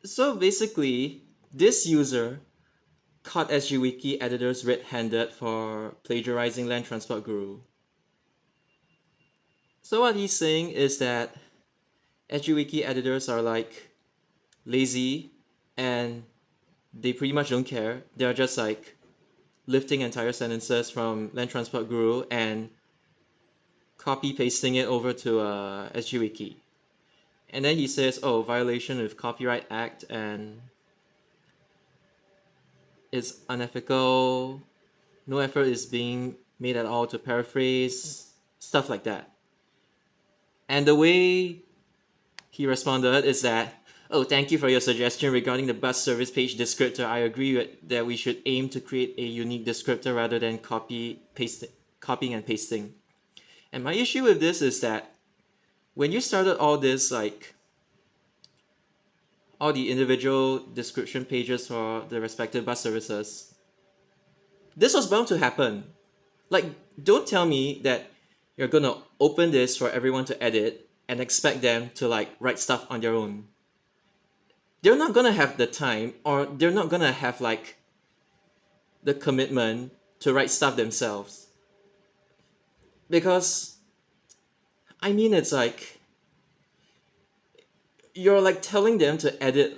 So basically, this user caught Wiki editors red-handed for plagiarizing Land Transport Guru. So what he's saying is that Wiki editors are like lazy and they pretty much don't care. They're just like lifting entire sentences from Land Transport Guru and copy pasting it over to Wiki. And then he says, oh, violation of Copyright Act and it's unethical, no effort is being made at all to paraphrase, stuff like that. And the way he responded is that, oh, thank you for your suggestion regarding the bus service page descriptor. I agree that we should aim to create a unique descriptor rather than copying and pasting. And my issue with this is that when you started all this, like all the individual description pages for the respective bus services, this was bound to happen. Like, don't tell me that you're gonna open this for everyone to edit and expect them to like write stuff on their own. They're not gonna have the time, or they're not gonna have like the commitment to write stuff themselves. Because I mean, it's like you're like telling them to edit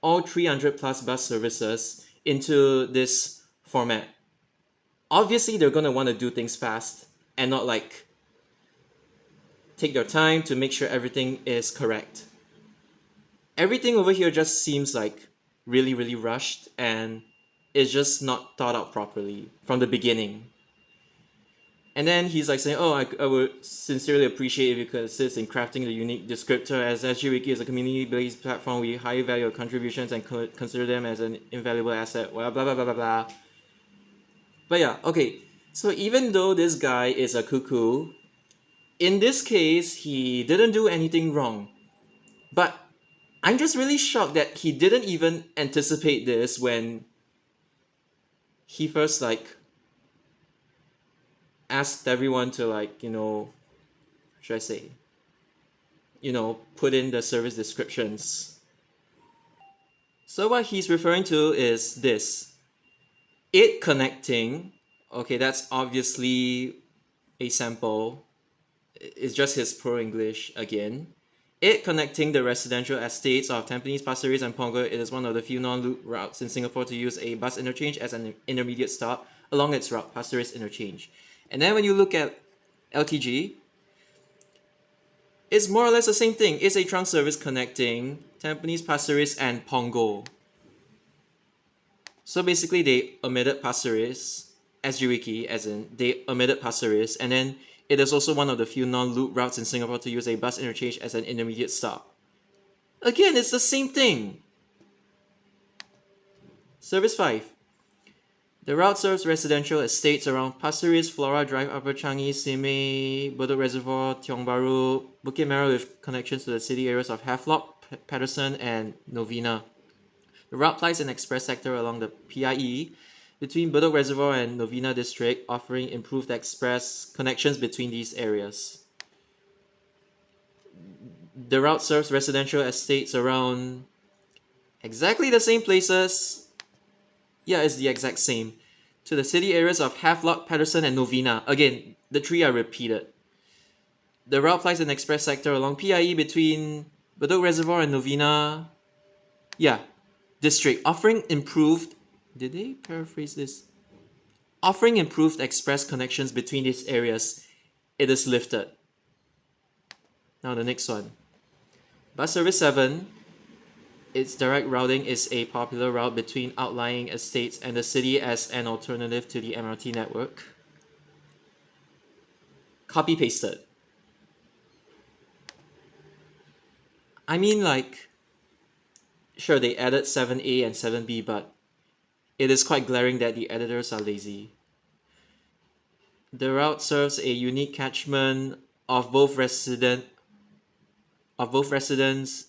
all 300 plus bus services into this format. Obviously, they're gonna want to do things fast and not like take their time to make sure everything is correct. Everything over here just seems like really, really rushed and it's just not thought out properly from the beginning. And then he's like saying, oh, I would sincerely appreciate if you could assist in crafting the unique descriptor. As SGWiki is a community-based platform, we highly value your contributions and consider them as an invaluable asset. Blah, blah, blah, blah, blah, blah. But yeah, okay. So even though this guy is a cuckoo, in this case, he didn't do anything wrong. But I'm just really shocked that he didn't even anticipate this when he first like asked everyone to like, should I say, put in the service descriptions. So what he's referring to is this. It connecting, okay, that's obviously a sample. It's just his pro English again. It connecting the residential estates of Tampines, Pasir Ris, and Punggol. It is one of the few non-loop routes in Singapore to use a bus interchange as an intermediate stop along its route, Pasir Ris interchange. And then when you look at LTG, it's more or less the same thing. It's a trunk service connecting Tampines, Pasir Ris, and Punggol. So basically, they omitted Pasir Ris, SGWiki, as in they omitted Pasir Ris, and then it is also one of the few non-loop routes in Singapore to use a bus interchange as an intermediate stop. Again, it's the same thing. Service 5. The route serves residential estates around Pasir Ris, Flora Drive, Upper Changi, Simei, Bedok Reservoir, Tiong Bahru, Bukit Merah with connections to the city areas of Havelock, Patterson, and Novena. The route plies an express sector along the PIE between Bedok Reservoir and Novena District, offering improved express connections between these areas. The route serves residential estates around exactly the same places. Yeah, it's the exact same. To the city areas of Havelock, Patterson, and Novena. Again, the three are repeated. The route plies an express sector along PIE between Bedok Reservoir and Novena. Yeah, district, offering improved. Did they paraphrase this? Offering improved express connections between these areas. It is lifted. Now the next one. Bus Service 7. Its direct routing is a popular route between outlying estates and the city as an alternative to the MRT network. Copy pasted. I mean, like, sure, they added 7A and 7B, but it is quite glaring that the editors are lazy. The route serves a unique catchment of both residents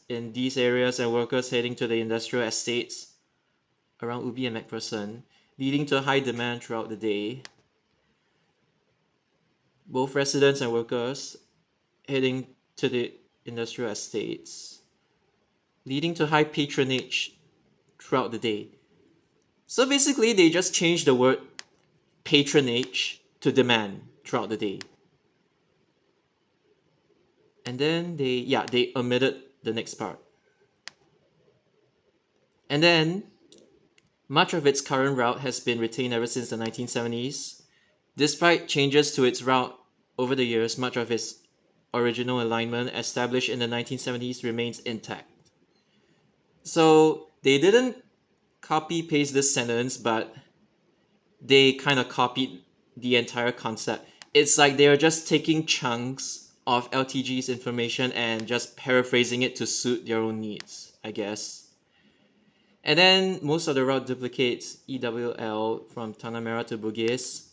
in these areas and workers heading to the industrial estates around Ubi and MacPherson, leading to high demand throughout the day. Both residents and workers heading to the industrial estates. leading to high patronage throughout the day. So basically, they just changed the word patronage to demand throughout the day. And then they omitted the next part. And then much of its current route has been retained ever since the 1970s. Despite changes to its route over the years, much of its original alignment established in the 1970s remains intact. So they didn't copy paste this sentence, but they kind of copied the entire concept. It's like they're just taking chunks of LTG's information and just paraphrasing it to suit their own needs, I guess. And then most of the route duplicates EWL from Tanah Merah to Bugis.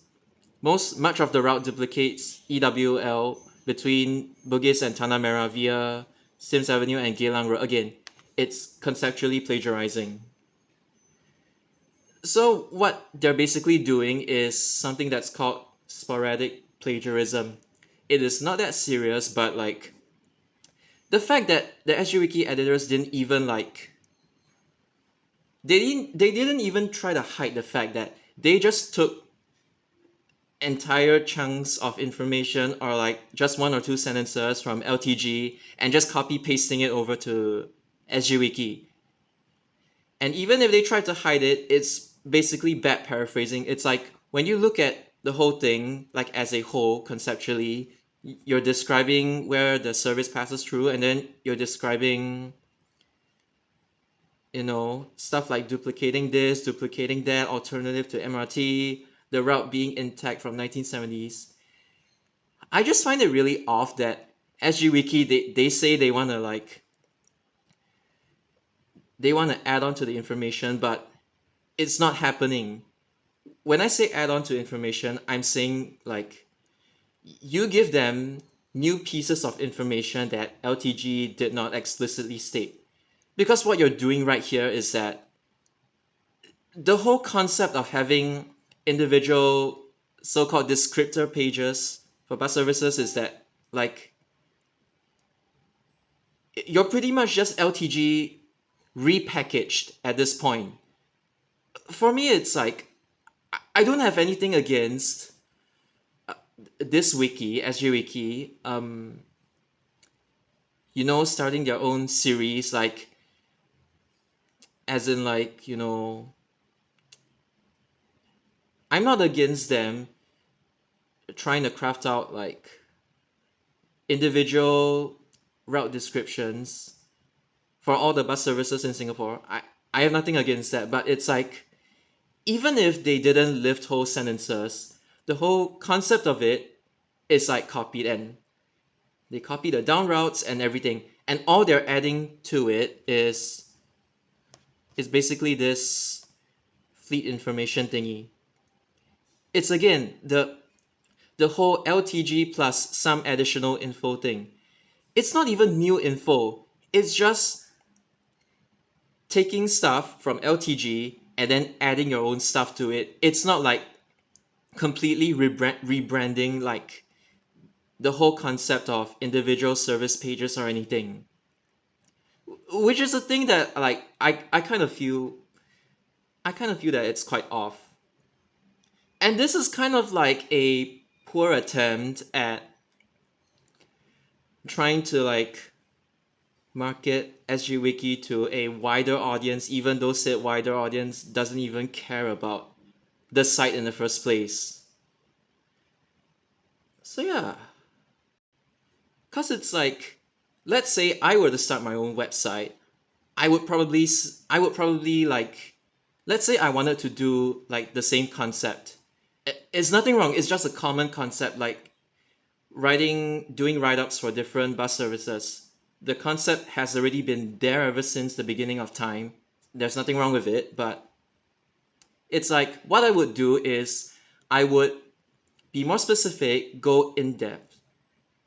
Much of the route duplicates EWL between Bugis and Tanah Merah via Sims Avenue and Geylang Road. Again, it's conceptually plagiarizing. So what they're basically doing is something that's called sporadic plagiarism. It is not that serious, but like the fact that the SGWiki editors didn't even like they didn't even try to hide the fact that they just took entire chunks of information or like just one or two sentences from LTG and just copy pasting it over to SGWiki. And even if they try to hide it, it's basically bad paraphrasing. It's like when you look at the whole thing, like as a whole, conceptually, you're describing where the service passes through, and then you're describing, stuff like duplicating this, duplicating that, alternative to MRT, the route being intact from 1970s. I just find it really off that SGWiki, they say they want to add on to the information, but it's not happening. When I say add on to information, I'm saying like you give them new pieces of information that LTG did not explicitly state. Because what you're doing right here is that the whole concept of having individual so-called descriptor pages for bus services is that like you're pretty much just LTG repackaged at this point. For me, it's like I don't have anything against this wiki, SG Wiki, starting their own series, like, as in, like, I'm not against them trying to craft out, like, individual route descriptions for all the bus services in Singapore. I have nothing against that, but it's like, even if they didn't lift whole sentences, the whole concept of it is like copied, and they copy the down routes and everything, and all they're adding to it is basically this fleet information thingy. It's again the whole LTG plus some additional info thing. It's not even new info. It's just taking stuff from LTG and then adding your own stuff to it. It's not like completely rebranding like the whole concept of individual service pages or anything. Which is a thing that like I kind of feel that it's quite off. And this is kind of like a poor attempt at trying to like market SGWiki to a wider audience, even though said wider audience doesn't even care about the site in the first place. So yeah, cause it's like, let's say I were to start my own website, I would probably like, let's say I wanted to do like the same concept. It's nothing wrong. It's just a common concept, like doing write-ups for different bus services. The concept has already been there ever since the beginning of time. There's nothing wrong with it, but it's like what I would do is I would be more specific, go in depth,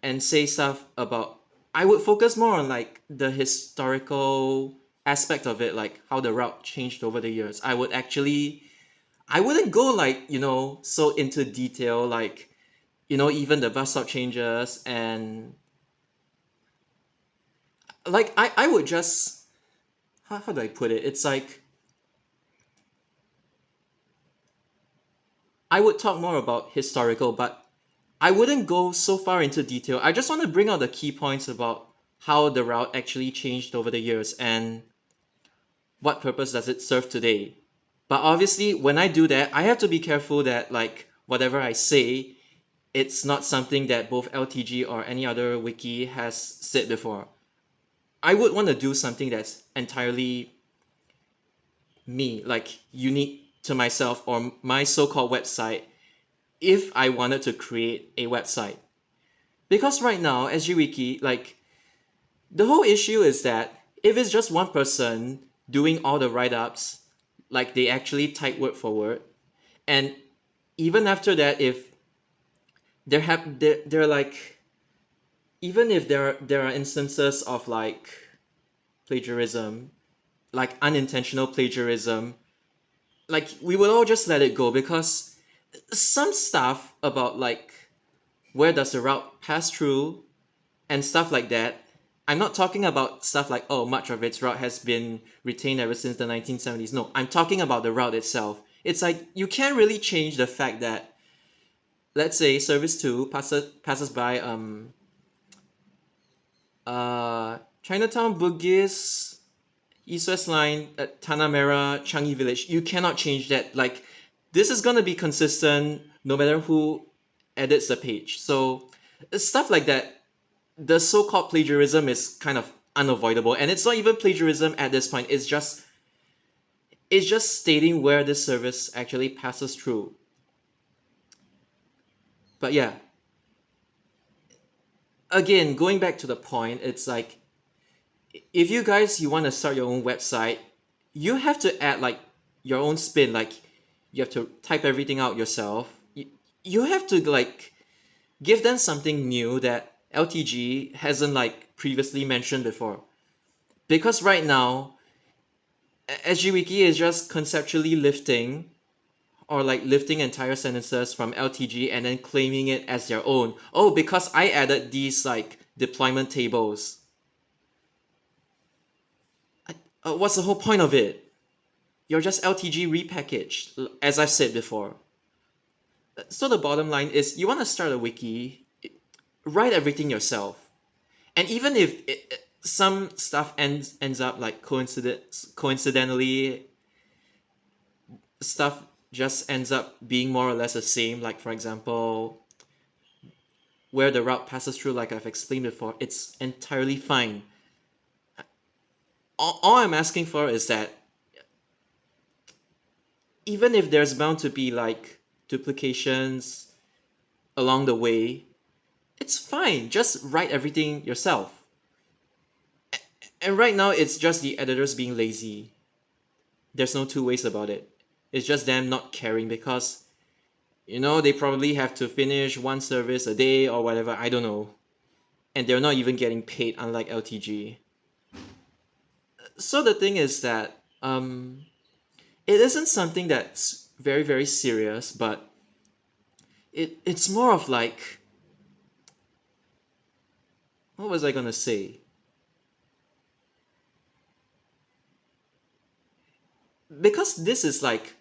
and say stuff about. I would focus more on like the historical aspect of it, like how the route changed over the years. I wouldn't go like, so into detail, like, even the bus stop changes, and like I would just how do I put it? It's like I would talk more about historical, but I wouldn't go so far into detail. I just want to bring out the key points about how the route actually changed over the years and what purpose does it serve today. But obviously, when I do that, I have to be careful that like whatever I say, it's not something that both LTG or any other wiki has said before. I would want to do something that's entirely me, like unique to myself or my so-called website if I wanted to create a website. Because right now, SGWiki, like the whole issue is that if it's just one person doing all the write-ups, like they actually type word for word, and even after that, if they're like even if there are instances of like plagiarism, like unintentional plagiarism, like we will all just let it go because some stuff about like where does the route pass through and stuff like that. I'm not talking about stuff like, oh, much of its route has been retained ever since the 1970s. No, I'm talking about the route itself. It's like you can't really change the fact that, let's say, service 2 passes by Chinatown, Bugis, East West Line at Tanah Merah, Changi Village. You cannot change that. Like, this is gonna be consistent no matter who edits the page. So stuff like that, the so-called plagiarism is kind of unavoidable, and it's not even plagiarism at this point. It's just stating where this service actually passes through. But yeah, again, going back to the point, it's like if you want to start your own website, you have to add like your own spin. Like you have to type everything out yourself. You have to like give them something new that LTG hasn't like previously mentioned before. Because right now, SGWiki is just conceptually lifting or like lifting entire sentences from LTG and then claiming it as their own. Oh, because I added these like deployment tables. What's the whole point of it? You're just LTG repackaged, as I've said before. So the bottom line is you want to start a wiki, write everything yourself. And even if some stuff ends up like coincidentally, stuff just ends up being more or less the same. Like for example, where the route passes through, like I've explained before, it's entirely fine. All I'm asking for is that even if there's bound to be like duplications along the way, it's fine. Just write everything yourself. And right now, it's just the editors being lazy. There's no two ways about it. It's just them not caring because, they probably have to finish one service a day or whatever. I don't know. And they're not even getting paid, unlike LTG. So the thing is that it isn't something that's very, very serious, but it's more of like, what was I gonna say? Because this is like,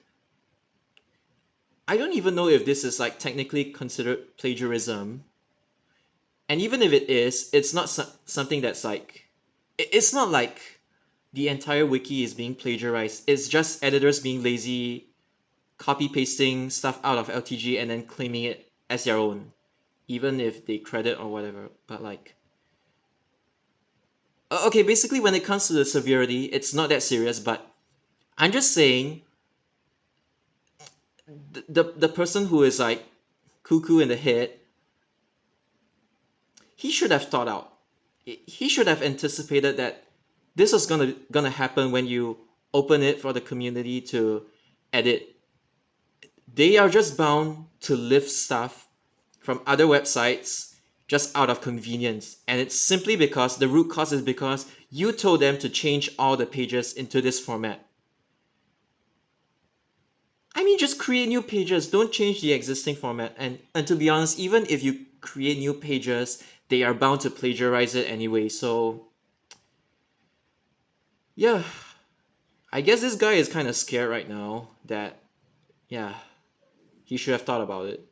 I don't even know if this is like technically considered plagiarism. And even if it is, it's not something that's like, it's not like the entire wiki is being plagiarized. It's just editors being lazy, copy pasting stuff out of LTG and then claiming it as their own, even if they credit or whatever. But like, okay, basically when it comes to the severity, it's not that serious. But I'm just saying, the person who is like cuckoo in the head, he should have thought out. He should have anticipated that this was gonna happen when you open it for the community to edit. They are just bound to lift stuff from other websites just out of convenience. And it's simply because the root cause is because you told them to change all the pages into this format. I mean, just create new pages. Don't change the existing format. And to be honest, even if you create new pages, they are bound to plagiarize it anyway. So, yeah. I guess this guy is kind of scared right now that, yeah, he should have thought about it.